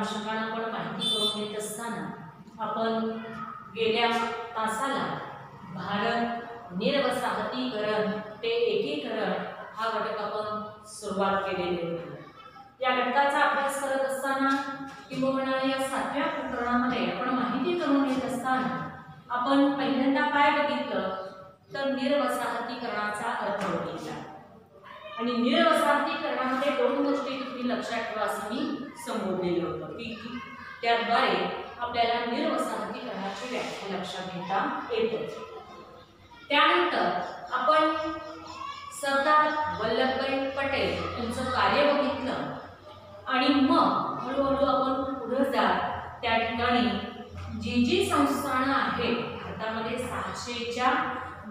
अनुषंगाने आपण माहिती करून घेत असताना आपण गेल्या तासाला भारत निर्वसाहतीकरण ते एकीकरण हा घटक आपण सुरुवात केलेली होती। या घटकाचा अभ्यास करत असताना किंबहुना या 7व्या प्रकरणामध्ये आपण माहिती करून घेत असताना आपण पहिल्यांदा काय बघितलं तर निर्वसाहतीकरणाचा अर्थ बघितला आणि निर्वसाहतीकरणामध्ये दोन गोष्टी तुम्ही लक्षात ठेवा असं मी संबोधलेलं होतं की त्याद्वारे आपल्याला निर्वसाहतीकरणाची व्याख्या लक्षात घेता येते। त्यानंतर आपण सरदार वल्लभभाई पटेल यांचं कार्य बघितलं आणि मग हळूहळू आपण पुढे जात त्या ठिकाणी जी संस्थानं आहेत भारतामध्ये 600च्या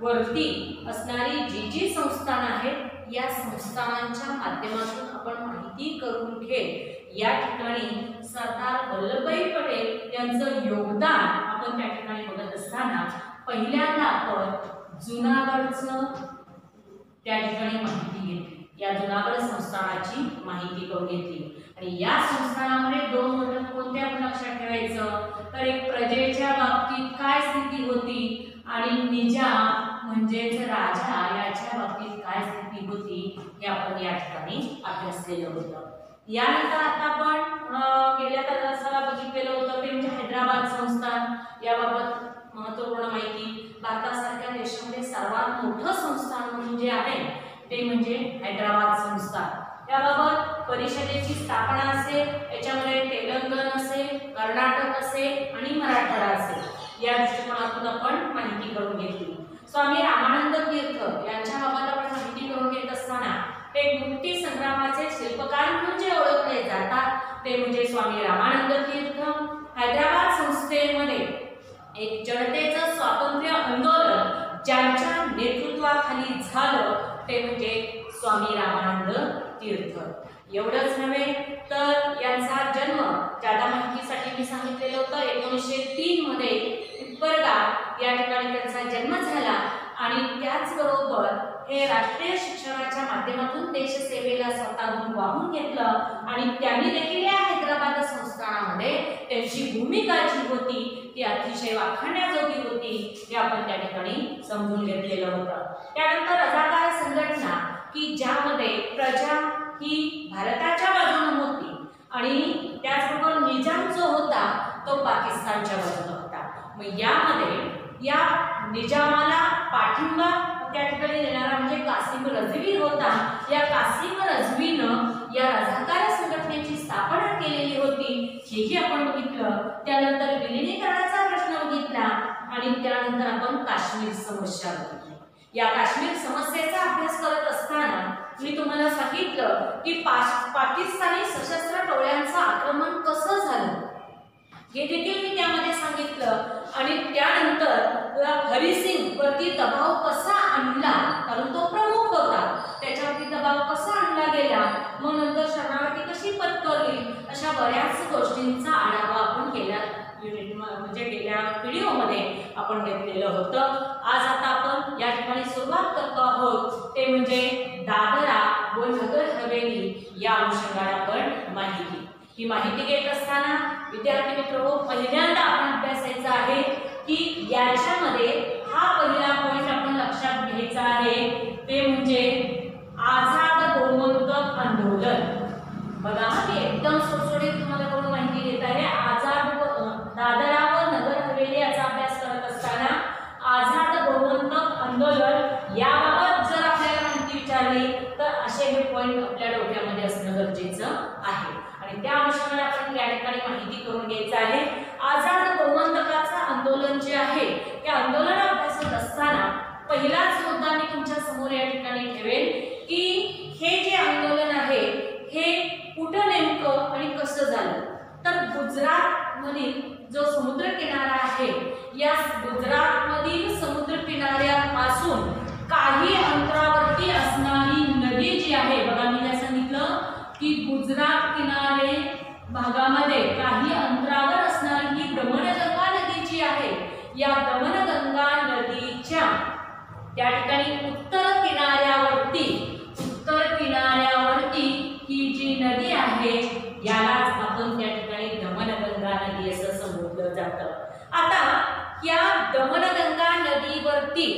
वरती असणारी जी संस्थानं आहेत या संस्थानांच्या माध्यमातून आपण माहिती करून घेत या ठिकाणी सरदार वल्लभभाई पटेल यांचं योगदान आपण त्या ठिकाणी बघत असताना पहिल्यांदा आपण जुनागडचं त्या ठिकाणी माहिती घेतली। या जुनागड संस्थानाची माहिती करून घेतली आणि या संस्थानामध्ये दोन घटक कोणते आपण लक्षात ठेवायचं तर एक प्रजेच्या बाबतीत काय स्थिती होती आणि निजाम म्हणजेच राजा याच्या बाबतीत काय स्थिती होती हे आपण या ठिकाणी अभ्यासलेलं होतं। यानंतर आता आपण गेल्या तासाला बघितलेलं होतं ते म्हणजे हैदराबाद संस्थान। याबाबत महत्त्वपूर्ण माहिती भारतासारख्या देशामध्ये सर्वात मोठं संस्थान म्हणून जे आहे ते म्हणजे हैदराबाद संस्थान। याबाबत परिषदेची स्थापना असेल याच्यामध्ये तेलंगण असेल कर्नाटक असेल आणि मराठवाडा असेल या दृष्टिकोनातून आपण माहिती करून घेतली। स्वामी रामानंद तीर्थ यांच्याबाबत आपण माहिती करून घेत असताना एक मुक्ती संग्रामाचे शिल्पकार म्हणून जे ओळखले जातात ते म्हणजे स्वामी रामानंद तीर्थ। हैदराबाद संस्थेमध्ये एक जनतेचं स्वातंत्र्य आंदोलन ज्यांच्या नेतृत्वाखाली झालं ते म्हणजे स्वामी रामानंद तीर्थ। एवढंच नव्हे तर यांचा जन्म ज्यादा माहितीसाठी मी सांगितलेलं होतं 1903 मध्ये पिंपरगा या ठिकाणी त्यांचा जन्म झाला आणि त्याचबरोबर हे राष्ट्रीय शिक्षणाच्या माध्यमातून देशसेवेला स्वतःहून वाहून घेतलं आणि त्यांनी देखील या हैदराबाद संस्थानामध्ये त्यांची भूमिका जी होती ती अतिशय वाखाणण्याजोगी होती हे आपण त्या ठिकाणी समजून घेतलेलं होतं। त्यानंतर रजाकार संघटना की ज्यामध्ये प्रजा ही भारताच्या बाजूने होती आणि त्याचबरोबर निजाम जो होता तो पाकिस्तानच्या बाजूने होता। मग यामध्ये या निजामाला पाठिंबा त्या ठिकाणी देणारा म्हणजे कासिम रजवी होता। या कासिम रजवीनं या रजाकार संघटनेची स्थापना केलेली होती हेही आपण बघितलं। त्यानंतर विलिनीकरणाचा प्रश्न बघितला आणि त्यानंतर आपण काश्मीर समस्या बघितली। या काश्मीर समस्येचा अभ्यास करत असताना मी तुम्हाला सांगितलं की पाकिस्तानी सशस्त्र टोळ्यांचं आक्रमण कसं झालं हे देखील मी त्यामध्ये सांगितलं आणि त्यानंतर हरिसिंग वरती दबाव कसा आणला कारण तो प्रमुख होता त्याच्यावरती दबाव कसा आणला गेला मग नंतर शरणागती कशी पत्करली अशा बऱ्याच गोष्टींचा आढावा आपण गेल्या व्हिडिओमध्ये आपण घेतलेलं होतं। आज आता आपण या ठिकाणी सुरुवात करतो आहोत ते म्हणजे दादरा व नगर हवेली या अनुषंगाने आपण माहिती ही माहिती घेत असताना विद्यार्थी मित्र पहिल्यांदा आपण अभ्यासायचं आहे की याच्यामध्ये हा पहिला पॉइंट आपण लक्षात घ्यायचा आहे ते म्हणजे आझाद गोमंतक आंदोलन। बघा मी एकदम सुटसुटीत तुम्हाला कोण माहिती देत आहे। दादरा व नगर हवेली याचा अभ्यास करत असताना आझाद गोमंतक आंदोलन याबाबत जर आपल्याला माहिती विचारली तर असे हे पॉइंट आपल्या डोक्यामध्ये असणं गरजेचं आहे आणि त्या अनुषंगाने आपण या ठिकाणी माहिती करून घ्यायचं आहे। आझाद गोमंतकाचं आंदोलन जे आहे त्या आंदोलन अभ्यासत असताना पहिलाच मुद्दा मी तुमच्या समोर या ठिकाणी ठेवेल की हे जे आंदोलन आहे हे कुठं नेमकं आणि कसं झालं तर गुजरात मधील जो समुद्र किनारा आहे या गुजरात मधील समुद्र किनाऱ्यापासून काही अंतरावरती असणारी नदी जी आहे बघा मी काय सांगितलं की गुजरात किनारे भागामध्ये काही अंतरावर असणारी ही दमणगंगा नदी जी आहे या दमणगंगा नदीच्या त्या ठिकाणी उत्तर किनाऱ्यावरती ही जी नदी आहे यालाच आपण त्या ठिकाणी दमणगंगा नदीवरती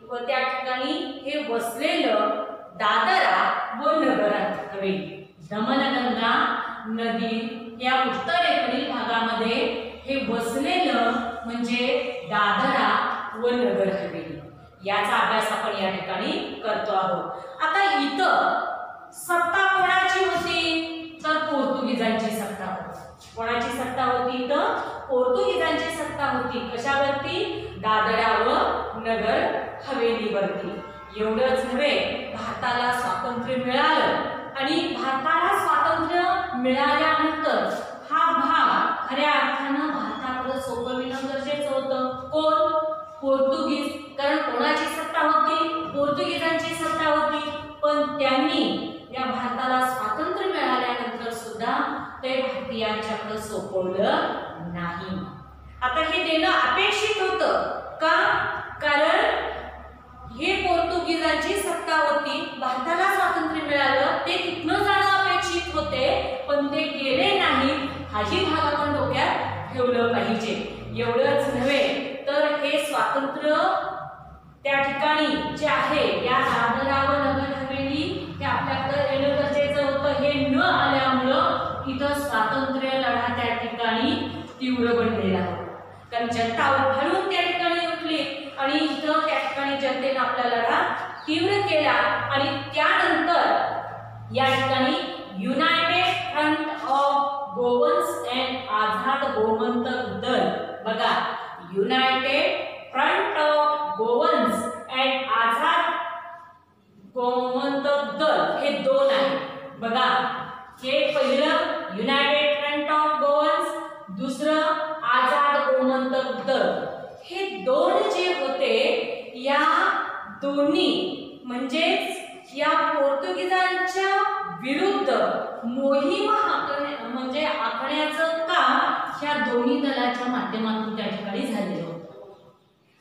व त्या ठिकाणी हे वसलेलं दादरा व नगर हवेली. दमणगंगा नदी या उत्तरेकडील भागामध्ये हे वसलेलं म्हणजे दादरा व नगर हवेली. याचा अभ्यास आपण या ठिकाणी करतो आहोत. आता इथं सत्ता कोणाची होती तर पोर्तुगीजांची सत्ता होती. कोणाची सत्ता होती तर पोर्तुगीजांची सत्ता होती. कशावरती? दादरा व नगर हवेलीवरती. एवढंच नव्हे, भारताला स्वातंत्र्य मिळालं आणि भारताला स्वातंत्र्य मिळाल्यानंतर हा भाग खऱ्या अर्थानं भारताकडे सोपविणं गरजेचं होतं. कोण? पोर्तुगीज. कारण कोणाची सत्ता होती? पोर्तुगीजांची सत्ता होती. पण त्यांनी या भारताला स्वातंत्र्य मिळाल्यानंतर सुद्धा ते भारतीयांच्याकडे सोपवलं नाही. आता हे देणं अपेक्षित होतं का? कारण हे पोर्तुगीजांची सत्ता होती, भारताला स्वातंत्र्य मिळालं, ते तिथनं जाणं अपेक्षित होते, पण ते गेले नाही. हाही भाग आपण डोक्यात ठेवलं पाहिजे. एवढंच नव्हे तर हे स्वातंत्र्य त्या ठिकाणी जे आहे या दादरा व नगर हवेली हे आपल्याकडे येणं गरजेचं होतं. हे न आल्यामुळं इथं स्वातंत्र्य लढा त्या ठिकाणी तीव्र बनलेला होता. कारण जनता उभारून त्या ठिकाणी उठली आणि इथं त्या ठिकाणी जनतेने आपला लढा तीव्र केला आणि त्यानंतर या ठिकाणी United front of Goans and Azad Gomantak दल. बघा, United front of Goans and Azad Gomantak दल हे दोन आहे. बघा, हे पहिलं युनायटेड फ्रंट ऑफ गोवन्स, दुसरं आझाद गोमंतक दल. हे दोन जे होते या दोन्ही म्हणजेच या पोर्तुगीजांच्या विरुद्ध मोहीम म्हणजे आखण्याचं काम या दोन्ही दलाच्या माध्यमातून त्या ठिकाणी झालेलं होतं.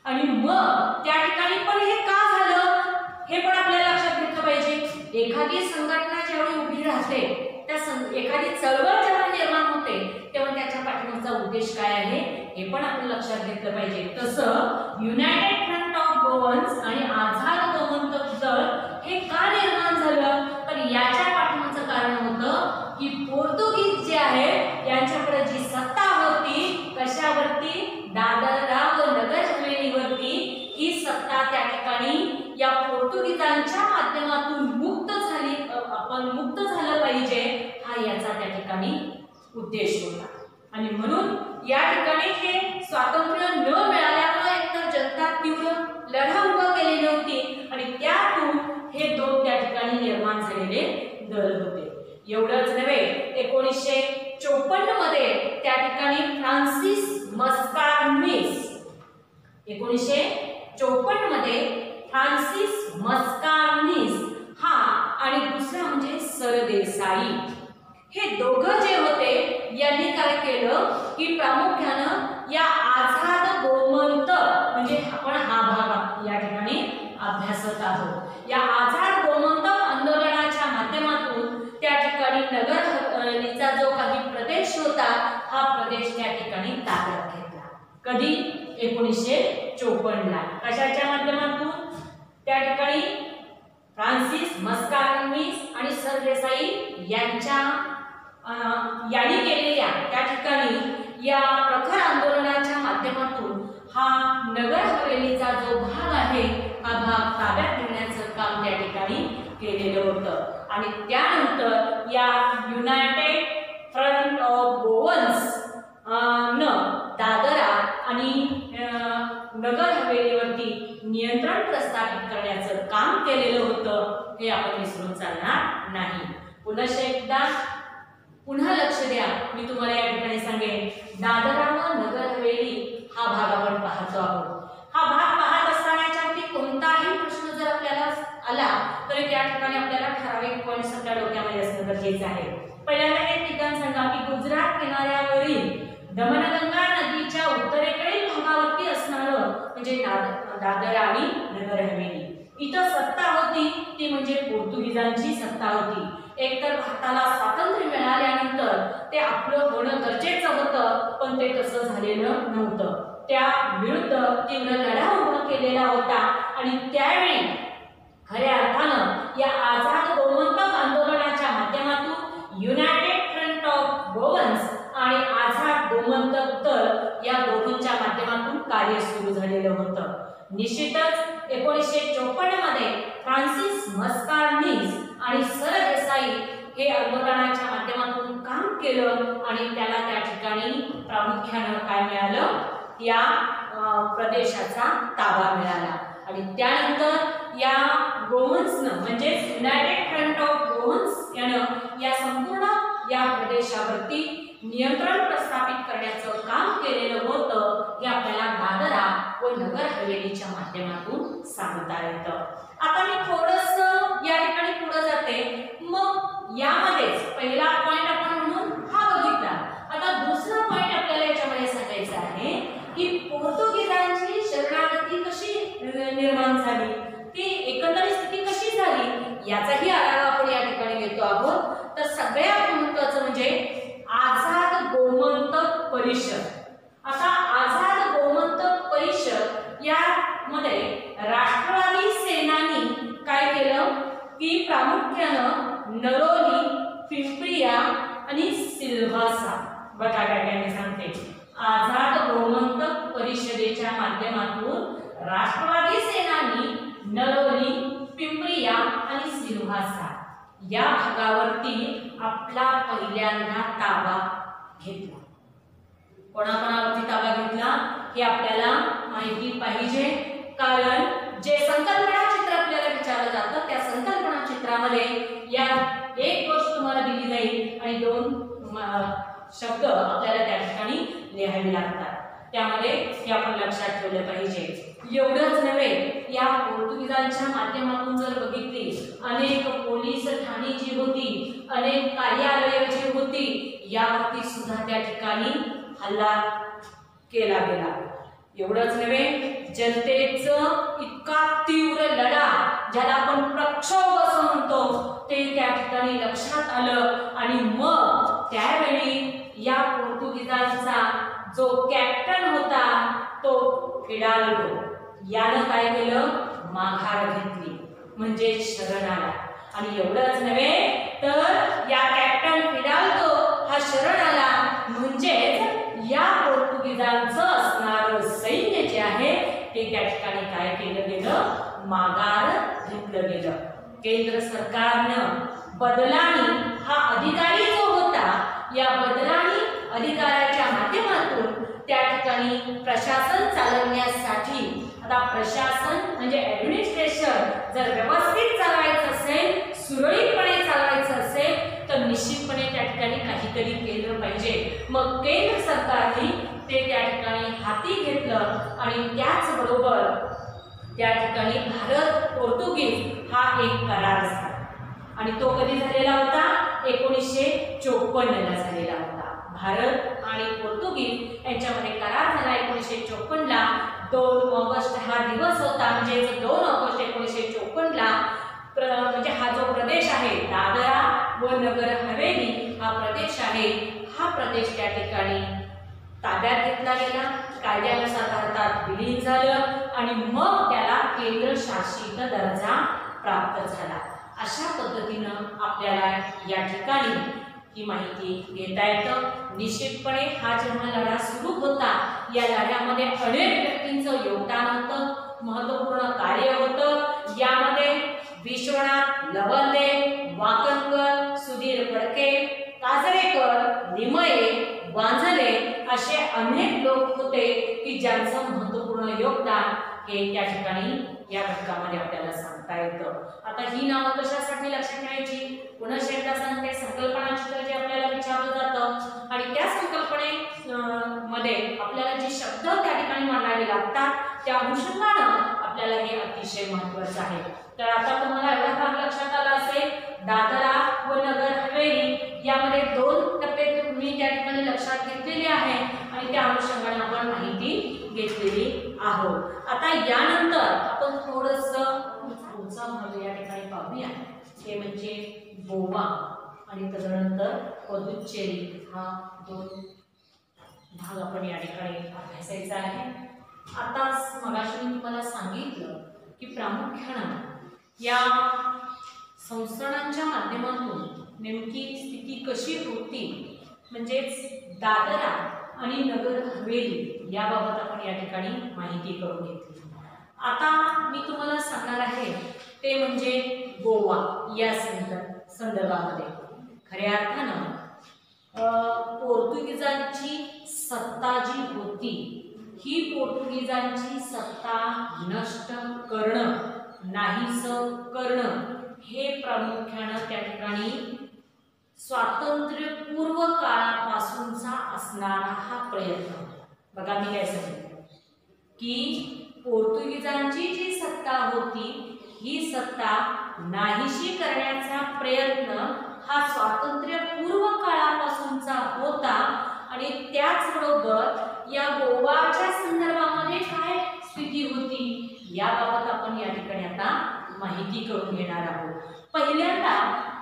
आणि मग त्या ठिकाणी पण हे का झालं हे पण आपल्याला लक्षात घेतलं पाहिजे. एखादी संघटना ज्यावेळी उभी राहते, त्या एखादी चळवळ जेव्हा निर्माण होते तेव्हा त्याच्या पाठीमागचा उद्देश काय आहे हे पण आपण लक्षात घेतलं पाहिजे. तसं युनायटेड फ्रंट ऑफ गोवन्स आणि आझाद गोमंतक दल हे का निर्माण झालं तर याच्या पाठीमागचं कारण होतं की पोर्तुगीज जे आहे यांच्याकडे जी सत्ता होती कशावरती? दादरा व नगर हवेलीवरती. ही सत्ता त्या ठिकाणी या पोर्तुगीजांच्या माध्यमातून मुक्त झाली, आपण मुक्त झालं पाहिजे, हा याचा त्या ठिकाणी उद्देश होता. आणि म्हणून या ठिकाणी हे स्वातंत्र्य न मिळाल्यामुळे एकतर जनता तीव्र लढा उभा केलेली होती आणि त्यातून हे दोन त्या ठिकाणी निर्माण झालेले दल होते. एवढंच नव्हे, 1954 मध्ये त्या ठिकाणी फ्रान्सिस मस्कार्निस 1954 मध्ये फ्रान्सिस मस्कार्निस हा आणि दुसरा म्हणजे सरदेसाई हे दोघं जे होते यांनी काय केलं की प्रामुख्यानं या आझाद गोमंतक म्हणजे आपण हा भाग या ठिकाणी अभ्यासत आहोत. या आझाद गोमंतक आंदोलनाच्या माध्यमातून त्या ठिकाणी नगर हवेलीचा जो काही प्रदेश होता हा प्रदेश त्या ठिकाणी ताब्यात घेतला. कधी? 1954 ला. कशाच्या माध्यमातून? त्या ठिकाणी फ्रान्सिस मस्कार्निस आणि सरदेसाई यांनी केलेल्या त्या ठिकाणी या प्रखर आंदोलनाच्या माध्यमातून हा नगर हवेलीचा जो भाग आहे हा भाग ताब्यात घेण्याचं काम त्या ठिकाणी केलेलं होतं. आणि त्यानंतर या युनायटेड फ्रंट ऑफ गोवन्स न दादरा आणि नगर हवेलीवरती नियंत्रण प्रस्थापित करण्याचं काम केलेलं होतं. हे आपण विसरून चालणार नाही. पुन्हा लक्ष द्या. मी तुम्हाला या ठिकाणी सांगेन, दादरा व नगर हवेली हा भाग आपण पाहतो आहोत. हा भाग पाहत असतानाच्यावरती कोणताही प्रश्न जर आपल्याला आला तरी त्या ठिकाणी आपल्याला ठराविक पॉइंट्स आपल्या डोक्यामध्ये असणं गरजेचं आहे. पहिल्यांदा हे ठिकाण सांगा की गुजरात किनाऱ्यावरील दमणगंगा नदीच्या उत्तरेकडील भागावरती असणारं म्हणजे दादरा आणि नगर हवेली. इथं सत्ता होती ती म्हणजे पोर्तुगीजांची सत्ता होती. एकतर भारताला स्वातंत्र्य मिळाल्यानंतर ते आपलं होणं गरजेचं होतं पण ते तसं झालेलं नव्हतं. त्या विरुद्ध तीव्र लढा उभा केलेला होता आणि त्यावेळी खऱ्या अर्थानं या आझाद गोमंतक आंदोलनाच्या माध्यमातून युनायटेड फ्रंट ऑफ गोवन्स आणि आझाद गोमंतक दल या दोघांच्या माध्यमातून कार्य सुरू झालेलं होतं. निश्चितच 1954 मध्ये फ्रान्सिस मस्कार्निस आणि सरदेसाई हे आंदोलनाच्या माध्यमातून काम केलं आणि त्याला त्या ठिकाणी प्रामुख्यानं काय मिळालं, या प्रदेशाचा ताबा मिळाला. आणि त्यानंतर या गोवन्सनं म्हणजे युनायटेड फ्रंट ऑफ गोवन्स यानं या संपूर्ण या प्रदेशावरती नियंत्रण प्रस्थापित करण्याचं काम केलेलं होतं. हे आपल्याला दादरा व नगर हवेलीच्या माध्यमातून सांगता येतं. आता मी थोडंसं या ठिकाणी पुढे जाते. मग यामध्येच पहिला पॉइंट आपण म्हणून हा बघितला. आता दुसरा पॉइंट आपल्याला याच्यामध्ये सांगायचा आहे की पोर्तुगीजांची शरणागती कशी निर्माण झाली, ती एकंदरीत स्थिती कशी झाली याचाही आढावा आपण या ठिकाणी घेतो आहोत. तर सगळ्यात महत्त्वाचं म्हणजे आझाद गोमंतक परिषद. आता आझाद गोमंतक परिषद यामध्ये राष्ट्रवादी सेनानी काय केलं की प्रामुख्यानं नरोली, पिंपरिया आणि सिल्व्हासा, बघा काय सांगते, आझाद गोमंतक परिषदेच्या माध्यमातून राष्ट्रवादी सेनानी नरोली, पिंपरिया आणि सिल्व्हासा या भागावरती आपला पहिल्यांदा ताबा घेतला. कोणाकोणावरती ताबा घेतला हे आपल्याला माहिती पाहिजे, कारण जे संकल्पना चित्र आपल्याला विचारलं जातं त्या संकल्पना चित्रामध्ये या एक गोष्ट तुम्हाला दिली जाईल आणि दोन शब्द आपल्याला त्या ठिकाणी लिहावे लागतात. त्यामध्ये हे आपण लक्षात ठेवलं पाहिजे. एवढंच नव्हे, या पोर्तुगीजांच्या माध्यमातून जर बघितली अनेक पोलीस ठाणी जी होती, अनेक कार्यालये जी होती, यावरती सुद्धा त्या ठिकाणी हल्ला केला गेला. एवढंच नव्हे, जनतेचं इतका तीव्र लढा ज्याला आपण प्रक्षोभ असं म्हणतो ते त्या ठिकाणी लक्षात आलं आणि मग त्यावेळी या पोर्तुगीजांचा जो कॅप्टन होता तो फिडाल्गो यानं काय केलं, माघार घेतली म्हणजे शरण आला. आणि एवढंच नव्हे तर या कॅप्टन फिडाल्गो हा शरण आला म्हणजेच या पोर्तुगीजांचं असणारं सैन्य जे आहे ते त्या ठिकाणी काय केलं गेलं, माघार घेतलं गेलं. केंद्र सरकारनं बदलाणी हा अधिकारी जो होता, या बदलाणी अधिकाऱ्याच्या माध्यमातून त्या ठिकाणी प्रशासन चालवण्यासाठी, आता प्रशासन म्हणजे ऍडमिनिस्ट्रेशन जर व्यवस्थित चालवायचं असेल, सुरळीतपणे चालवायचं असेल तर निश्चितपणे त्या ठिकाणी काहीतरी केलं पाहिजे. मग केंद्र सरकारने ते त्या ठिकाणी हाती घेतलं आणि त्याचबरोबर त्या ठिकाणी भारत पोर्तुगीज हा एक करार झाला आणि तो कधी झालेला होता, 1954 ला झालेला होता. भारत आणि पोर्तुगीज यांच्यामध्ये करार झाला 1954 ला. 2 ऑगस्ट हा दिवस होता, म्हणजे 2 ऑगस्ट 1954 ला म्हणजे हा जो प्रदेश आहे दादरा व नगर हवेली हा प्रदेश आहे, हा प्रदेश त्या ठिकाणी ताब्यात घेतला गेला, कायद्यानुसार भारतात विलीन झालं आणि मग त्याला केंद्र शासित दर्जा प्राप्त झाला. अशा पद्धतीनं आपल्याला या ठिकाणी ही माहिती घेता येतं. निश्चितपणे हा जेव्हा लढा सुरू होता या लढ्यामध्ये अनेक व्यक्तींचं योगदान होतं, महत्त्वपूर्ण कार्य होतं. यामध्ये विश्वनाथ लवंदे, वाकणकर, सुधीर फडके, काजळेकर, निमये, वांझले असे अनेक लोक होते की ज्यांचं महत्त्वपूर्ण योगदान हे त्या ठिकाणी या घटकामध्ये आपल्याला सांगता येतं. आता ही नावं कशासाठी लक्षात ठेवायची, पुन्हा एकदा सांगते, संकल्पना चित्र जे आपल्याला विचारलं जातं आणि त्या संकल्पने मध्ये आपल्याला जे शब्द त्या ठिकाणी मांडावे लागतात त्या अनुषंगानं आपल्याला हे अतिशय महत्त्वाचं आहे. तर आता तुम्हाला एवढा भाग लक्षात आला असेल, दादरा व नगर हवेली यामध्ये 2 टप्पे तुम्ही त्या ठिकाणी लक्षात घेतलेले आहे आणि त्या अनुषंगाने आपण माहिती घेतलेली आहोत. आता यानंतर आपण थोडंसं पुढचा भाग या ठिकाणी पाहूया, ते म्हणजे गोवा आणि तदनंतर पुदुच्चेरी हा 2 भाग आपण या ठिकाणी अभ्यासायचा आहे. आताच मगाशी मी तुम्हाला सांगितलं की प्रामुख्यानं या संस्थानांच्या माध्यमातून नेमकी स्थिती कशी होती, म्हणजेच दादरा आणि नगर हवेली याबाबत आपण या ठिकाणी माहिती करून घेतली. आता मी तुम्हाला सांगणार आहे ते म्हणजे गोवा या संदर्भामध्ये. खऱ्या अर्थानं पोर्तुगीजांची सत्ता जी होती ही पोर्तुगीजांची सत्ता नष्ट करणं, नाहीस करणं हे प्रामुख्यानं त्या ठिकाणी स्वातंत्र्यपूर्व काळापासूनचा असणारा हा प्रयत्न. बघा मी काय सांगितलं की पोर्तुगीजांची जी सत्ता होती ही सत्ता नाहीशी करण्याचा प्रयत्न हा स्वातंत्र्यपूर्व काळापासूनचा होता. आणि त्याचबरोबर या गोवाच्या संदर्भामध्ये काय स्थिती होती याबाबत आपण या ठिकाणी आता माहिती करून घेणार आहोत. पहिल्यांदा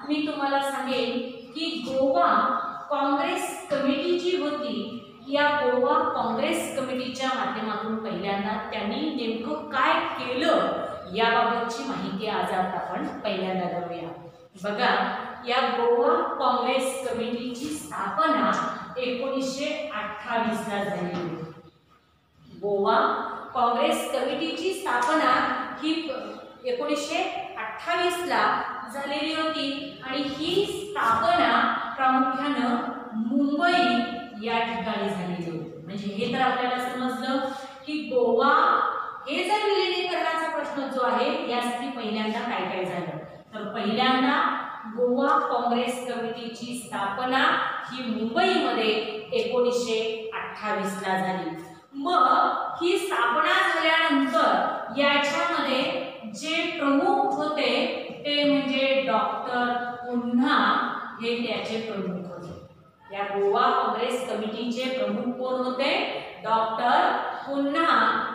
मी तुम्हाला सांगेन की गोवा काँग्रेस कमिटी जी होती, या गोवा काँग्रेस कमिटीच्या माध्यमातून पहिल्यांदा त्यांनी नेमकं काय केलं याबाबतची माहिती आज आपण पहिल्यांदा करूया. बघा, या गोवा काँग्रेस कमिटीची स्थापना 1928 ला झाली होती. गोवा काँग्रेस कमिटीची स्थापना ही 1928 ला झालेली होती आणि ही स्थापना प्रामुख्यानं मुंबई या ठिकाणी झालेली होती. म्हणजे हे तर आपल्याला समजलं की गोवा हे जर विलीनीकरणाचा प्रश्न जो आहे यासाठी पहिल्यांदा काय काय झालं. तर पहिल्यांदा गोवा काँग्रेस कमिटीची स्थापना ही मुंबईमध्ये 1928 ला झाली. मग ही स्थापना झाल्यानंतर याच्यामध्ये जे प्रमुख होते ते म्हणजे डॉक्टर पुन्हा हे त्याचे प्रमुख होते. या गोवा काँग्रेस कमिटीचे प्रमुख कोण होते? डॉक्टर पुन्हा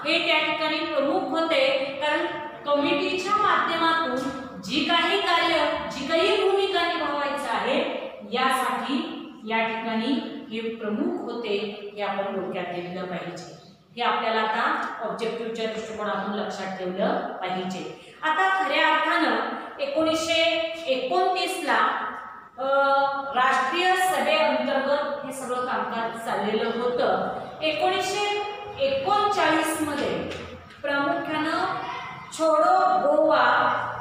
हे त्या ठिकाणी प्रमुख होते. कारण कमिटीच्या माध्यमातून जी काही कार्य, जी काही भूमिका निभावायची आहे यासाठी या ठिकाणी हे प्रमुख होते. हे आपण डोक्यात ठेवलं पाहिजे. हे आपल्याला आता ऑब्जेक्टिव्हच्या दृष्टिकोनातून लक्षात ठेवलं पाहिजे. आता खऱ्या अर्थानं 1929 ला राष्ट्रीय सभेअंतर्गत हे सगळं कामकाज चाललेलं होतं. 1939 मध्ये प्रामुख्यानं छोडो गोवा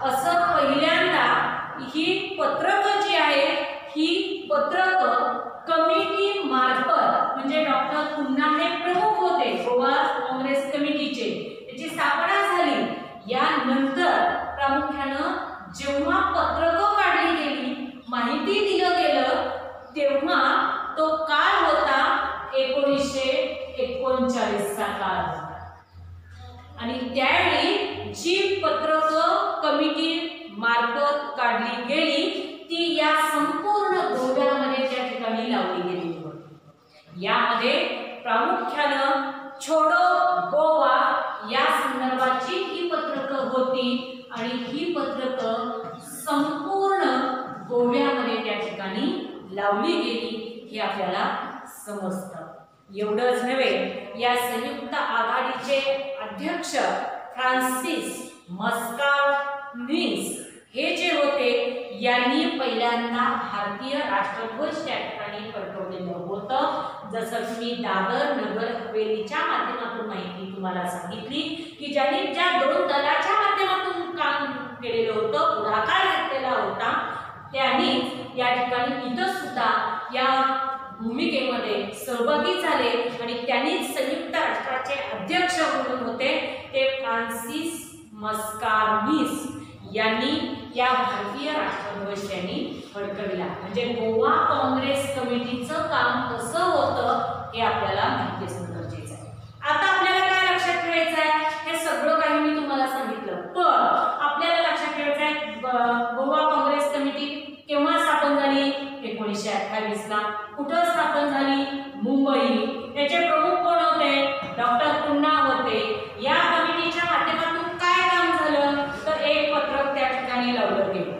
असं पहिल्यांदा ही पत्रकं जी आहे ही पत्रकं कमिटी मार्फत, म्हणजे डॉक्टर पुन्हा हे प्रमुख होते गोवा काँग्रेस कमिटीचे, त्याची स्थापना झाली. यानंतर प्रामुख्यानं जेव्हा पत्रकं काढली गेली, माहिती दिलं गेलं, तेव्हा तो काळ होता 1939 चा काळ होता. आणि त्यावेळी जी पत्रकं कमिटी मार्फत काढली गेली ती या संपूर्ण गोव्यामध्ये त्या ठिकाणी लावली गेली होती. यामध्ये प्रामुख्यानं छोडो गोवा या संदर्भाची ही पत्रकं होती आणि ही पत्रकं संपूर्ण गोव्यामध्ये त्या ठिकाणी लावली गेली हे आपल्याला समजतं. एवढंच नव्हे, या संयुक्त आघाडीचे अध्यक्ष फ्रान्सिस मस्कान्युस हे जे होते यांनी पहिल्यांदा भारतीय राष्ट्रध्वज त्या ठिकाणी फडकवलेलं होतं. जसं की मी दादर नगर हवेलीच्या माध्यमातून माहिती तुम्हाला सांगितली की ज्यांनी ज्या दोन दलाच्या माध्यमातून काम केलेलं होतं, पुढाकार घेतलेला होता, त्यांनी या ठिकाणी इथं सुद्धा या भूमिकेमध्ये सहभागी झाले आणि त्यांनी संयुक्त राष्ट्राचे अध्यक्ष म्हणून होते ते फ्रान्सिस मस्कान्युस यांनी या भारतीय राष्ट्रध्वज त्यांनी फडकविला. म्हणजे गोवा काँग्रेस कमिटीचं काम कसं होतं हे आपल्याला माहिती असणं गरजेचं आहे. आता आपल्याला काय लक्षात ठेवायचं आहे? हे सगळं काही मी तुम्हाला सांगितलं, पण आपल्याला लक्षात ठेवायचं आहे गोवा काँग्रेस कमिटी केव्हा स्थापन झाली? 1928 ला. कुठं स्थापन झाली? मुंबई. याचे प्रमुख कोण होते? डॉक्टर पुन्हा होते. या कमिटीच्या माध्यमातून काय काम झालं? तर एक पत्रक त्या ठिकाणी लावलं गेलं.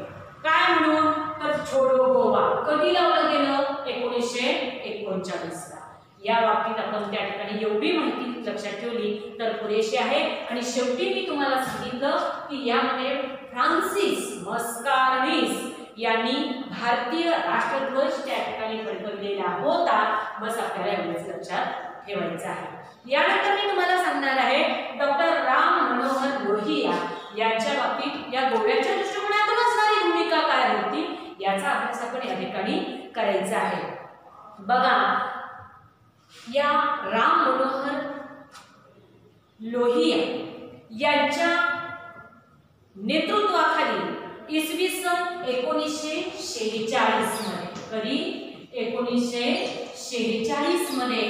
काय म्हणून? तर छोडो गोवा. कधी लावलं गेलं? 1939 ला. या बाबतीत ठेवली तर पुरेशी आहे। आणि शेवटी मी तुम्हाला सांगितलं की यामध्ये फ्रान्सिस मस्कार्निस यांनी भारतीय राष्ट्रध्वज त्या ठिकाणी फडकवलेला होता। बस आपल्याला एवढंच लक्षात ठेवायचं आहे। यानंतर मी तुम्हाला सांगणार आहे डॉक्टर राम मनोहर लोहिया यांच्या बाबतीत या गोव्याच्या दृष्टिकोनातून असणारी भूमिका काय होती याचा अभ्यास आपण या ठिकाणी करायचा आहे। बघा, या राम मनोहर लोहिया यांच्या नेतृत्वाखाली इसवी सन 1946 मध्ये, कधी 1946 मध्ये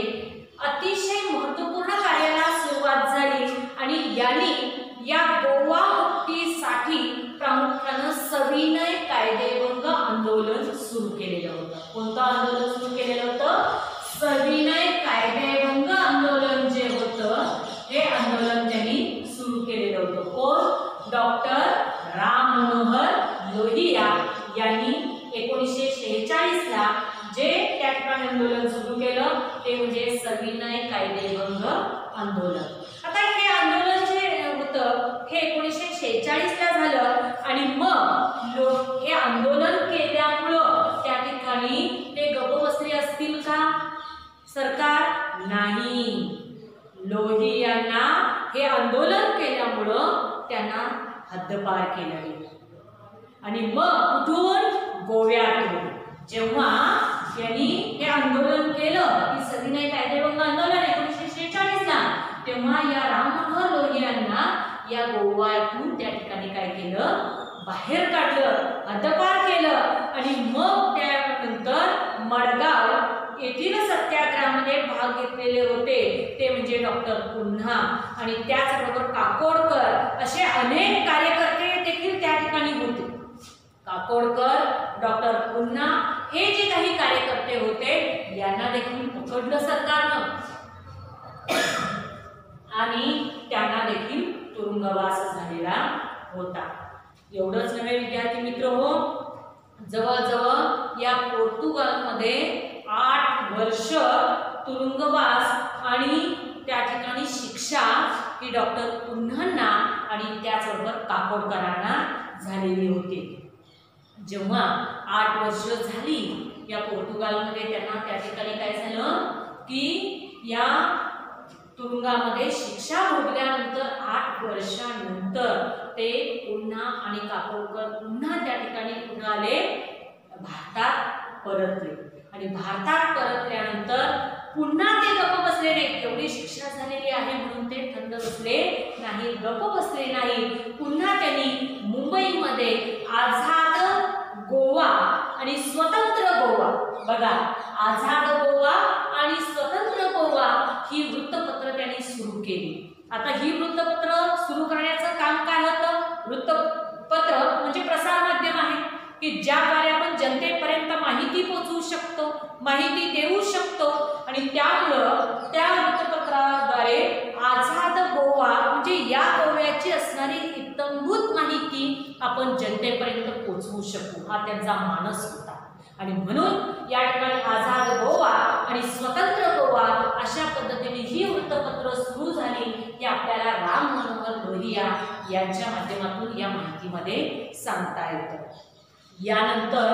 अतिशय महत्त्वपूर्ण कार्याला सुरुवात झाली आणि यांनी या गोवा मुक्तीसाठी प्रामुख्याने सविनय कायदेभंग आंदोलन सुरू केलेलं होतं। कोणतं आंदोलन सुरू केलेलं होतं? सविनय कायदेभंग आंदोलन जे होतं हे आंदोलन त्यांनी सुरू केलेलं होतं। कोण? डॉक्टर राम मनोहर लोहिया यांनी 1946 ला जे त्या ठिकाणी आंदोलन सुरू केलं ते म्हणजे सविनय कायदेभंग आंदोलन। आता हे आंदोलन जे होतं हे 1946 ला झालं आणि मग हे आंदोलन केल्यामुळं त्या ठिकाणी ते गप्प बसले असतील का सरकार? नाही, लोहियांना हे आंदोलन केल्यामुळं त्यांना हद्दपार केलं आणि मग कुठून? गोव्यातून। जेव्हा यांनी हे आंदोलन केलं की सविनय कायदेभंग आंदोलन 1946 ला, तेव्हा या राम मनोहर लोहियांना या गोव्यातून त्या ठिकाणी काय केलं? बाहेर काढलं, हद्दपार केलं आणि मग त्यानंतर मडगाव येथील सत्याग्रहामध्ये भाग घेतलेले होते ते म्हणजे डॉक्टर पुन्हा आणि त्याचबरोबर काकोडकर असे अनेक कार्यकर्ते देखील त्या ठिकाणी होते। काकोडकर, डॉक्टर पुन्हा हे जे काही कार्यकर्ते होते यांना देखील पकडलं सरकारनं आणि त्यांना देखील तुरुंगवास झालेला होता। एवढंच नव्हे विद्यार्थी मित्र हो, जवळजवळ या पोर्तुगालमध्ये 8 वर्ष तुरुंगवास आणि त्या ठिकाणी शिक्षा ही डॉक्टर पुन्हांना आणि त्याचबरोबर काकोडकरांना झालेली होती। जेव्हा 8 वर्ष झाली या पोर्तुगालमध्ये त्यांना त्या ठिकाणी काय झालं की या तुरुंगामध्ये शिक्षा भोगल्यानंतर 8 वर्षांनंतर ते पुन्हा आणि काकोडकर पुन्हा त्या ठिकाणी पुन्हा आले, भारतात परतले आणि भारतात परतल्यानंतर पुन्हा ते गप्प बसले नाही। एवढी शिक्षा झालेली आहे म्हणून ते थंड बसले नाही, गप्प बसले नाही। पुन्हा त्यांनी मुंबईमध्ये आझाद गोवा आणि स्वतंत्र गोवा, बघा आझाद गोवा आणि स्वतंत्र गोवा ही वृत्तपत्र त्यांनी सुरू केली। आता ही वृत्तपत्र सुरू करण्याचं काम काय होतं? वृत्तपत्र म्हणजे प्रसार माध्यम आहे की ज्याद्वारे आपण जनतेपर्यंत माहिती पोहोचवू शकतो, माहिती देऊ शकतो आणि त्यामुळं त्या वृत्तपत्राद्वारे आझाद गोवा म्हणजे या गोव्याची असणारी इत्थंभूत माहिती आपण जनतेपर्यंत पोहोचवू शकू हा त्यांचा मानस होता। आणि म्हणून या ठिकाणी आझाद गोवा आणि स्वतंत्र गोवा अशा पद्धतीने ही वृत्तपत्र सुरू झाली हे आपल्याला राम मनोहर लोहिया यांच्या माध्यमातून या माहितीमध्ये सांगता येतं। यानंतर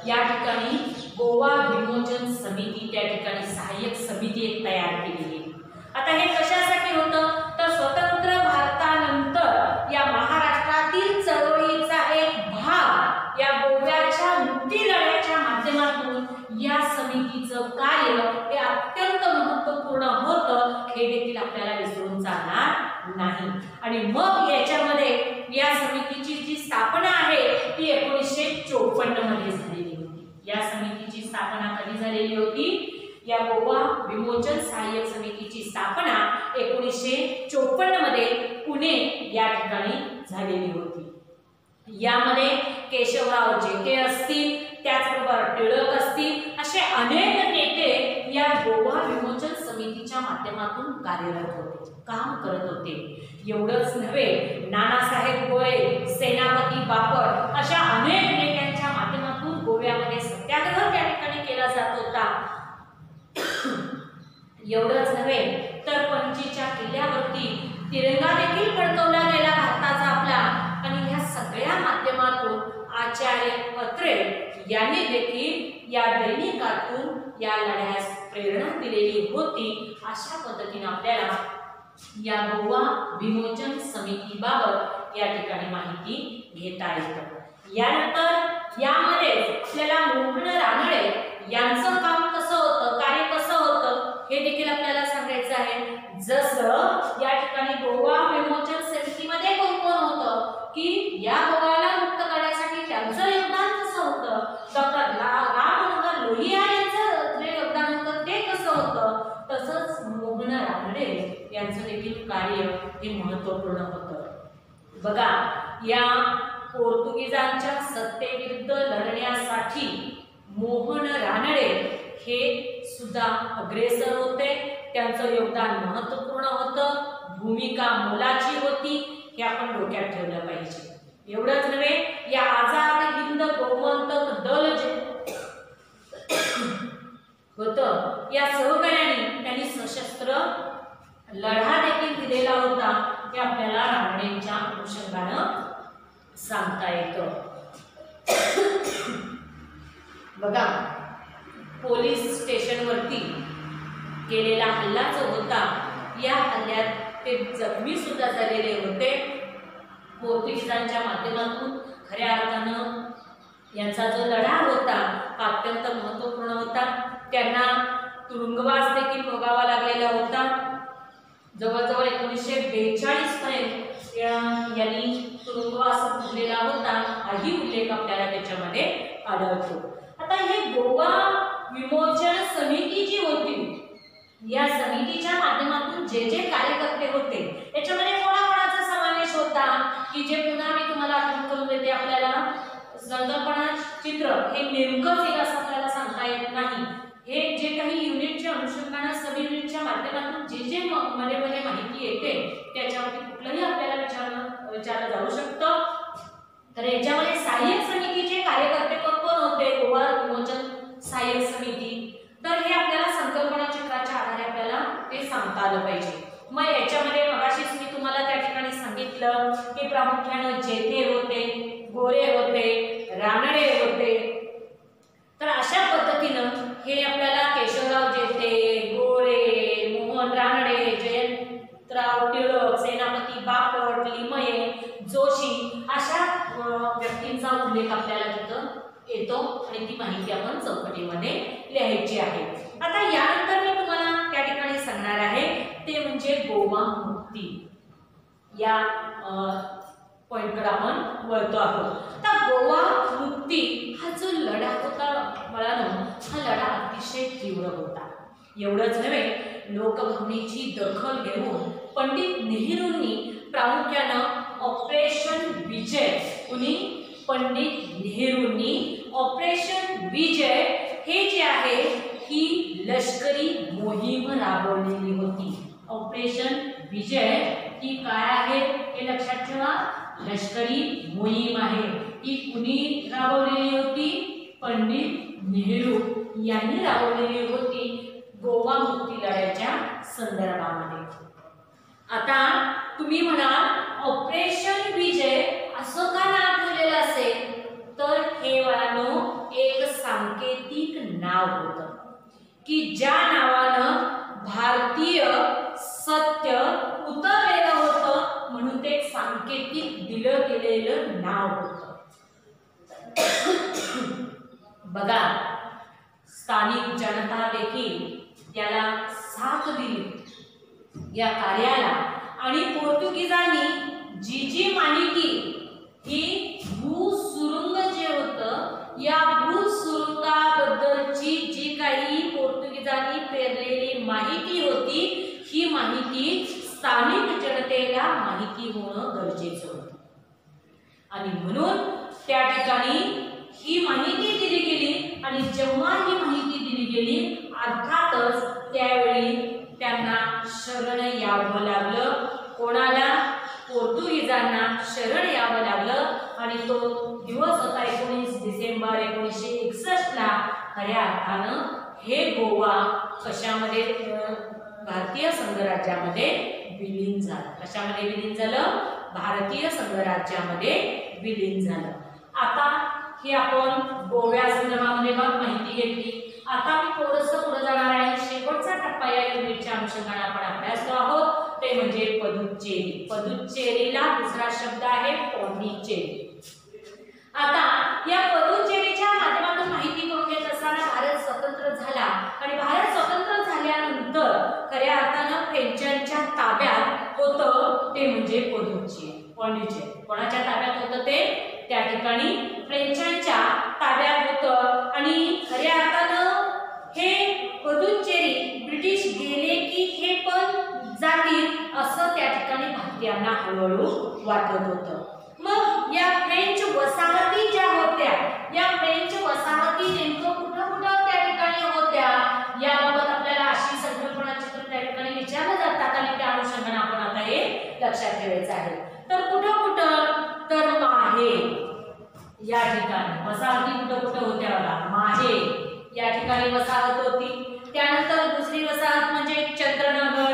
या ठिकाणी गोवा विमोचन समिती त्या ठिकाणी सहाय्यक समिती एक तयार केली गेली। आता हे कशासाठी होतं तर स्वतंत्र भारतानंतर या महाराष्ट्रातील चळवळीचा एक भाग या गोव्याच्या मुक्ती लढ्याच्या माध्यमातून या समितीचं कार्य हे अत्यंत महत्त्वपूर्ण होतं हे देखील आपल्याला विसरून चालणार नाही। आणि मग याच्यामध्ये या समितीची जी स्थापना आहे ती 1954 मध्ये झालेली होती। या समितीची स्थापना कधी झालेली होती? या गोवा विमोचन सहाय्यक समितीची स्थापना 1954 मध्ये पुणे या ठिकाणी झालेली होती। यामध्ये केशवराव जेके असतील, त्याचबरोबर टिळक असतील असे अनेक नेते या गोवा विमोचन समितीच्या माध्यमातून कार्यरत होते, काम करत होते। एवढंच नव्हे, नानासाहेब गोळे, सेनापती बापट अशा अनेक नेत्यांच्या माध्यमातून गोव्यामध्ये सत्याग्रह त्या ठिकाणी केला जात होता। एवढंच नव्हे तर तर पणजीच्या किल्ल्यावरती तिरंगा देखील फडकवला गेला भारताचा आपला। आणि ह्या सगळ्या माध्यमातून आचार्य अत्रे यांनी देखील या दैनिकातून या लढ्यास प्रेरणा दिलेली होती। अशा पद्धतीने आपल्याला या गोवा विमोचन समितीबाबत या ठिकाणी माहिती घेता येते। यानंतर यामध्ये आपल्याला मोहन रानडे यांचं काम कसं होतं, कार्य कसं होतं हे देखील आपल्याला सांगायचं आहे। जसं या ठिकाणी गोवा विमोचन समितीमध्ये कोण कोण होतं की या गोव्याला मुक्त करण्यासाठी त्यांचं योगदान कसं होतं, डॉक्टर राममनोहर लोहिया यांचं जे योगदान होतं ते कसं होतं, तसंच मोहन रानडे यांचं देखील कार्य हे महत्त्वपूर्ण होतं। बघा, या पोर्तुगीजांच्या सत्तेविरुद्ध लढण्यासाठी मोहन रानडे हे सुद्धा अग्रेसर होते। त्यांचं योगदान महत्त्वपूर्ण होतं, भूमिका मोलाची होती, हे आपण डोक्यात ठेवलं पाहिजे। एवढंच नव्हे, या आझाद हिंद गोमंतक दल जे होतं या सहकार्याने त्यांनी सशस्त्र लढा देखील दिलेला होता, हे आपल्याला रानडेंच्या अनुषंगानं सांगता येतं। बघा, पोलीस स्टेशनवरती केलेला हल्ला जो होता, या हल्ल्यात ते जखमी सुद्धा झालेले होते। पोर्तुगीजांच्या माध्यमातून खऱ्या अर्थानं यांचा जो लढा होता हा अत्यंत महत्त्वपूर्ण होता। त्यांना तुरुंगवास देखील भोगावा लागलेला होता। जवळजवळ 1942 पर्यंत यांनी तुरुंगवास भोगलेला होता, हाही उल्लेख आपल्याला त्याच्यामध्ये आढळतो। आता हे गोवा विमोचन समिती जी होती, या समितीच्या माध्यमातून जे जे कार्यकर्ते होते त्याच्यामध्ये कोणाकोणाचा समावेश होता की जे पुन्हा मी तुम्हाला आठवण करून देते। आपल्याला संकल्पना चित्र हे नेमकंच एक असं आपल्याला सांगता येत नाही। हे जे काही युनिटच्या अनुषंगाने सब युनिटच्या माध्यमातून जे जे मध्ये माहिती येते त्याच्यावरती कुठलंही आपल्याला विचारलं जाऊ शकतं। तर याच्यामध्ये सहाय्यक समितीचे कार्यकर्ते कोण होते, गोवा विमोचन सहाय्यक समिती, तर हे आपल्याला संकल्पना चित्राच्या आधारे आपल्याला ते सांगता आलं पाहिजे। मग याच्यामध्ये मगाशीच मी तुम्हाला त्या ठिकाणी सांगितलं की प्रामुख्याने जेथे होते, गोरे होते, रानडे होते। तर अशा पद्धतीनं हे आपल्याला केशवराव जेथे, गोरे, मोहन रानडे, जयंतराव टिळक, सेनापती बापट, लिमये, जोशी अशा व्यक्तींचा उल्लेख आपल्याला तिथं येतो आणि ती माहिती आपण चौकटीमध्ये लिहायची आहे। आता यानंतर मी तुम्हाला त्या ठिकाणी सांगणार आहे ते म्हणजे गोवा मुक्ती। या पॉइंटकडे आपण वळतो आहोत। तर गोवा मुक्ती हा जो लढा होता मुळानं, हा लढा अतिशय तीव्र होता। एवढंच नव्हे, लोकभावनेची दखल घेऊन पंडित नेहरूंनी प्रामुख्यानं ऑपरेशन विजय, कुणी पंडित नेहरूंनी ऑपरेशन विजय हे जे आहे ही लष्करी मोहीम राबवलेली होती। ऑपरेशन विजय ही काय आहे हे लक्षात ठेवा, लष्करी मोहीम आहे। ही कुणी राबवलेली होती, पंडित नेहरू यांनी राबवलेली होती गोवा मुक्ती लढ्याच्या संदर्भामध्ये। आता तुम्ही म्हणाल ऑपरेशन विजय असं का नाव ठेवलेलं असेल, तर हे वळानो एक सांकेतिक नाव होतं की ज्या नावानं भारतीय सत्य उतरलेलं होतं, म्हणून ते सांकेतिक दिलं गेलेलं नाव होतं। बघा, स्थानिक जनता देखील त्याला साथ दिली या कार्याला, आणि पोर्तुगीजांनी जी जी माहिती ही भूसुरुंग जे होतं, या भूसुरुंगाबद्दलची जी काही पोर्तुगीजांनी पेरलेली माहिती होती, ही माहिती स्थानिक जनतेला माहिती होणं गरजेचं होतं। आणि म्हणून त्या ठिकाणी ही माहिती दिली गेली, आणि जेव्हा ही माहिती दिली गेली अर्थातच त्यावेळी त्यांना शरण यावं लागलं। कोणाला? पोर्तुगीजांना शरण यावं लागलं। आणि तो दिवस होता 19 डिसेंबर 1961 ला। खऱ्या अर्थानं हे गोवा कशामध्ये भारतीय संघराज्यामध्ये विलीन झालं. कशामध्ये विलीन झालं? भारतीय संघराज्यामध्ये विलीन झालं. आता हे आपण गोव्या संदर्भामध्ये माहिती घेतली. आता मी थोडंसं पुढे जाणार आहे. शेवटचा टप्पा या युनिटच्या अनुषंगाने आपण अभ्यासलो आहोत ते म्हणजे पदुच्चेरी. पदुच्चेरीला दुसरा शब्द आहे पॉंडिचेरी. आता या पदुच्चेरीच्या माध्यमातून माहिती करून घेत असताना भारत स्वतंत्र झाला आणि भारत स्वतंत्र झाल्यानंतर खऱ्या अर्थानं फ्रेंचांच्या ताब्यात होतं ते म्हणजे पॉंडिचेरी. कोणाच्या ताब्यात होतं ते? त्या ठिकाणी फ्रेंचांच्या ताब्यात होतं आणि खऱ्या अर्थानं हे पदुच्चेरी ब्रिटिश गेले की हे पण जातील असं त्या ठिकाणी भारतीयांना हळूहळू वाटत होतं. मग या फ्रेंच वसाहती ज्या होत्या, या फ्रेंच वसाहती नेमकं कुठं कुठं त्या ठिकाणी होत्या याबाबत आपल्याला अशी संकल्पना चित्र त्या ठिकाणी विचारलं जातात आणि त्या अनुषंगाने आपण आता हे लक्षात ठेवायचं आहे. तर कुठं कुठं? तर माहे या ठिकाणी वसाहती कुठं कुठं होत्या बघा. माहे या ठिकाणी वसाहत होती. त्यानंतर दुसरी वसाहत म्हणजे चंद्रनगर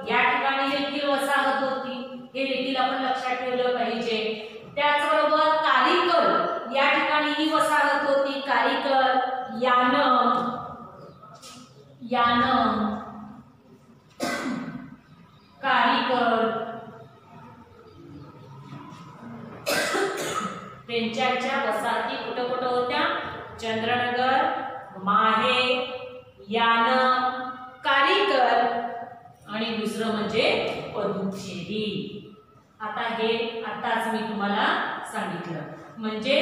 या ठिकाणी देखील वसाहत होती. हे देखील आपण लक्षात ठेवलं पाहिजे. त्याचबरोबर कारिकल या ठिकाणी ही वसाहत होती. कारिकल, यानम कारिकल फ्रेंचांच्या वसाहती कुठं कुठं होत्या? चंद्रनगर, माहे, यानम, कारिकल आणि दुसरं म्हणजे पदुच्चेरी. आता हे आताच मी तुम्हाला सांगितलं. म्हणजे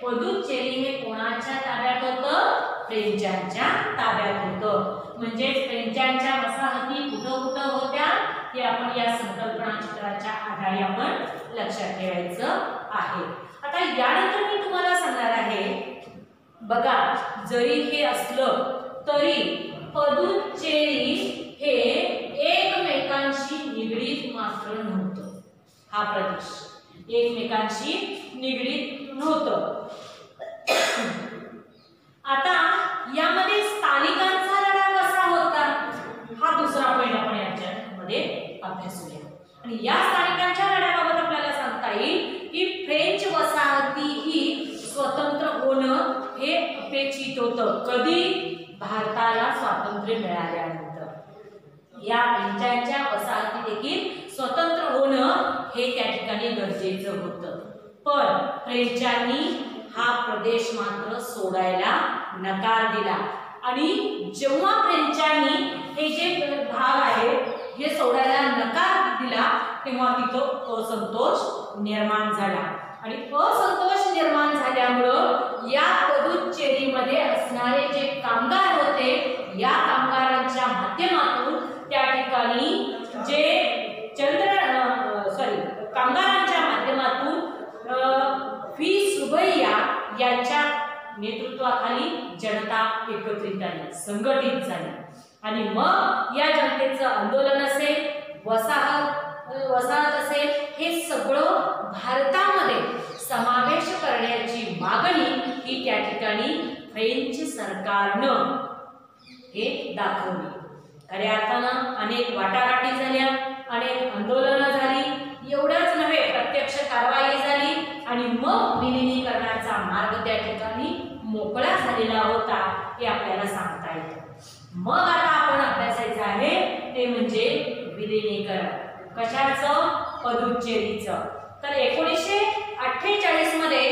पदुच्चेरी हे कोणाच्या ताब्यात होतं? फ्रेंचांच्या ताब्यात होतं. म्हणजे फ्रेंचांच्या वसाहती कुठं कुठं होत्या हे आपण या संकल्पना चित्राच्या आधारे आपण लक्षात ठेवायचं आहे. आता यानंतर मी तुम्हाला सांगणार आहे बघा, जरी हे असलं तरी पदुच्चेरी हे एकमेकांशी निगडीत मात्र नव्हतं. हा प्रदेश एकमेकांशी निगडीत नव्हतं. आता यामध्ये स्थानिकांचा लढा कसा होता हा दुसरा पॉईंट आपण याच्यामध्ये अभ्यासूया. आणि या स्थानिकांच्या लढ्याबाबत आपल्याला सांगता येईल की फ्रेंच वसाहती ही स्वतंत्र होणं हे अपेक्षित होतं. कधी? भारताला स्वातंत्र्य मिळाल्यानंतर या फ्रेंचांच्या वसाहती देखील स्वतंत्र होणं हे त्या ठिकाणी गरजेचं होतं. पण फ्रेंचांनी हा प्रदेश मात्र सोडायला नकार दिला आणि जेव्हा फ्रेंचांनी हे जे भाग आहे हे सोडायला नकार दिला तेव्हा तिथं असंतोष निर्माण झाला आणि असंतोष निर्माण झाल्यामुळं या पदुच्चेरीमध्ये असणारे जे कामगार होते या कामगारांच्या माध्यमातून त्या ठिकाणी जे कामगारांच्या माध्यमातून फी सुबैया यांच्या नेतृत्वाखाली जनता एकत्रित झाली, संघटित झाली आणि मग या जनतेचं आंदोलन असेल, वसाहत असेल, हे सगळं भारतामध्ये समावेश करण्याची मागणी ही त्या ठिकाणी फ्रेंच सरकारनं हे दाखवली. खऱ्या अर्थानं अनेक वाटाघाटी झाल्या, अनेक आंदोलनं झाली. एवढंच नव्हे, प्रत्यक्ष कारवाई झाली आणि मग विलिनीकरणाचा मार्ग त्या ठिकाणी मोकळा झालेला होता हे आपल्याला सांगता येतं. मग आता आपण अभ्यासायचं आहे ते म्हणजे विलिनीकरण. कशाचं? पदुच्चेरीचं. तर 1948 मध्ये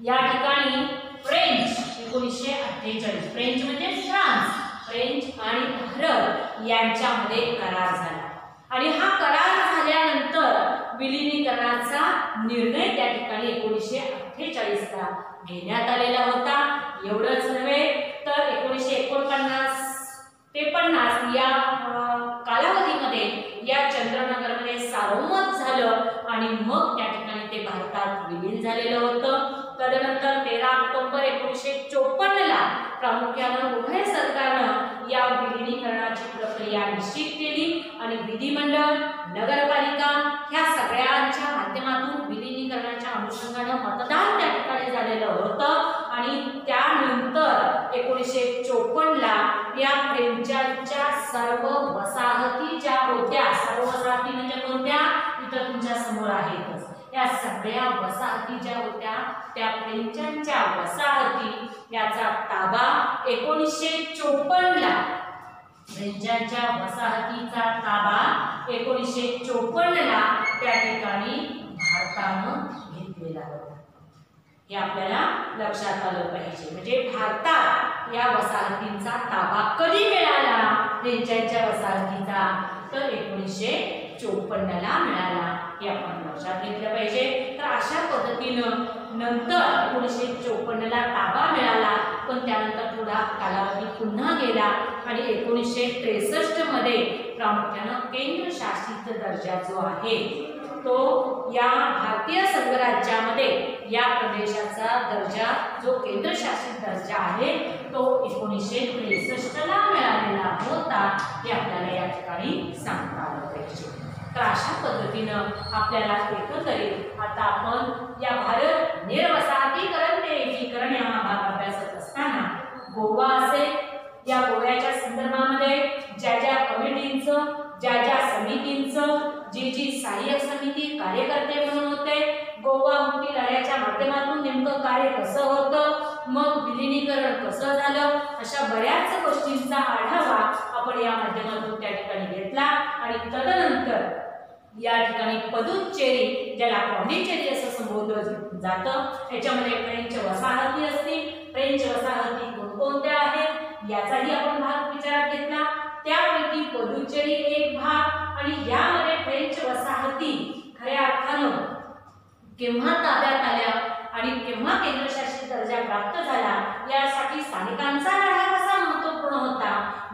या ठिकाणी फ्रेंच 1948 फ्रेंच म्हणजे फ्रान्स, फ्रेंच आणि भारत यांच्यामध्ये करार झाला आणि हा करार झाल्यानंतर विलिनीकरणाचा निर्णय त्या ठिकाणी 1948 ला घेण्यात आलेला होता. एवढंच नव्हे तर 1949 ते 50 या कालावधीमध्ये या चंद्रनगरमध्ये सार्वमत झालं आणि मग त्या ठिकाणी ते भारतात विलीन झालेलं होतं. तदनंतर 13 ऑक्टोबर 1954 ला प्रामुख्यानं उभय सरकारनं या विलिनीकरणाची प्रक्रिया निश्चित केली आणि विधिमंडळ, नगरपालिका ह्या सगळ्यांच्या माध्यमातून विलिनीकरणाच्या अनुषंगानं मतदान त्या ठिकाणी झालेलं होतं आणि त्यानंतर 1954 ला या फ्रेंचांच्या सर्व वसाहती समोर आहेतच. या सगळ्या वसाहती ज्या होत्या त्या फ्रेंचांच्या वसाहती, याचा ताबा 1954 ला फ्रेंचांच्या वसाहतीचा ताबा 1954 ला त्या ठिकाणी भारतानं घेतलेला होता. हे आपल्याला लक्षात आलं पाहिजे. म्हणजे भारतात या वसाहतींचा ताबा कधी मिळाला फ्रेंचांच्या वसाहतीचा, तर 1954 ला मिळाला. हे आपण लक्षात घेतलं पाहिजे. तर अशा पद्धतीनं नंतर 1954 ला ताबा मिळाला, पण त्यानंतर थोडा कालावधी पुन्हा गेला आणि 1963 मध्ये प्रामुख्यानं केंद्रशासित दर्जा जो आहे तो या भारतीय संघराज्यामध्ये या प्रदेशाचा दर्जा जो केंद्रशासित दर्जा आहे तो 1963 ला मिळालेला होता. हे आपल्याला या ठिकाणी सांगता आलं पाहिजे. तर अशा पद्धतीनं आपल्याला एकंदरीत आता आपण या भारत निर्वसाहतीकरण ते एकीकरण या भाग अभ्यासत असताना गोवा असेल, या गोव्याच्या संदर्भामध्ये ज्या ज्या कमिटींचं, ज्या ज्या समितींचं, जी सहाय्यक समिती कार्यकर्ते म्हणून होते, गोवा मुक्ती लढ्याच्या माध्यमातून नेमकं कार्य कसं होतं, मग विलिनीकरण कसं झालं, अशा बऱ्याच गोष्टींचा आढावा आपण या माध्यमातून त्या ठिकाणी घेतला. आणि तदनंतर या ठिकाणी पदुच्चेरी, ज्याला पॉंडिचेरी असं संबोधलं जातं, याच्यामध्ये फ्रेंच वसाहती असतील. फ्रेंच वसाहती कोणकोणत्या आहेत याचाही आपण भाग विचारात घेतला. त्यापैकी पदुच्चेरी एक भाग आणि यामध्ये फ्रेंच वसाहती खऱ्या अर्थानं केव्हा ताब्यात आल्या आणि केव्हा केंद्रशासित दर्जा प्राप्त झाला, यासाठी स्थानिकांचा लढा कसा महत्त्वपूर्ण होता,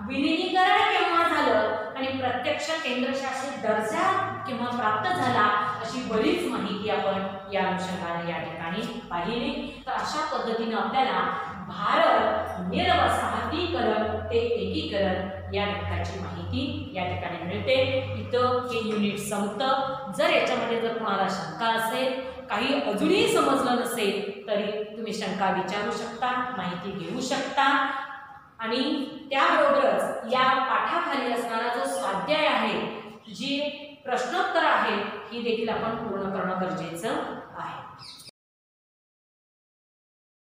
विलिनीकरण केव्हा झालं आणि प्रत्यक्ष केंद्रशासित दर्जा केव्हा प्राप्त झाला, अशी बरीच माहिती आपण या अनुषंगाने या ठिकाणी पाहिली. तर अशा पद्धतीने आपल्याला भारत निर्वसाहतीकरण ते एकीकरण या घटकाची माहिती या ठिकाणी मिळते. इथं हे युनिट संपतं. जर याच्यामध्ये जर तुम्हाला शंका असेल, काही अजूनही समजलं नसेल तरी तुम्ही शंका विचारू शकता, माहिती घेऊ शकता. आणि त्याबरोबरच या पाठाखाली असणारा जो स्वाध्याय आहे, जी प्रश्नोत्तर आहे, ही देखील आपण पूर्ण करणं गरजेचं आहे.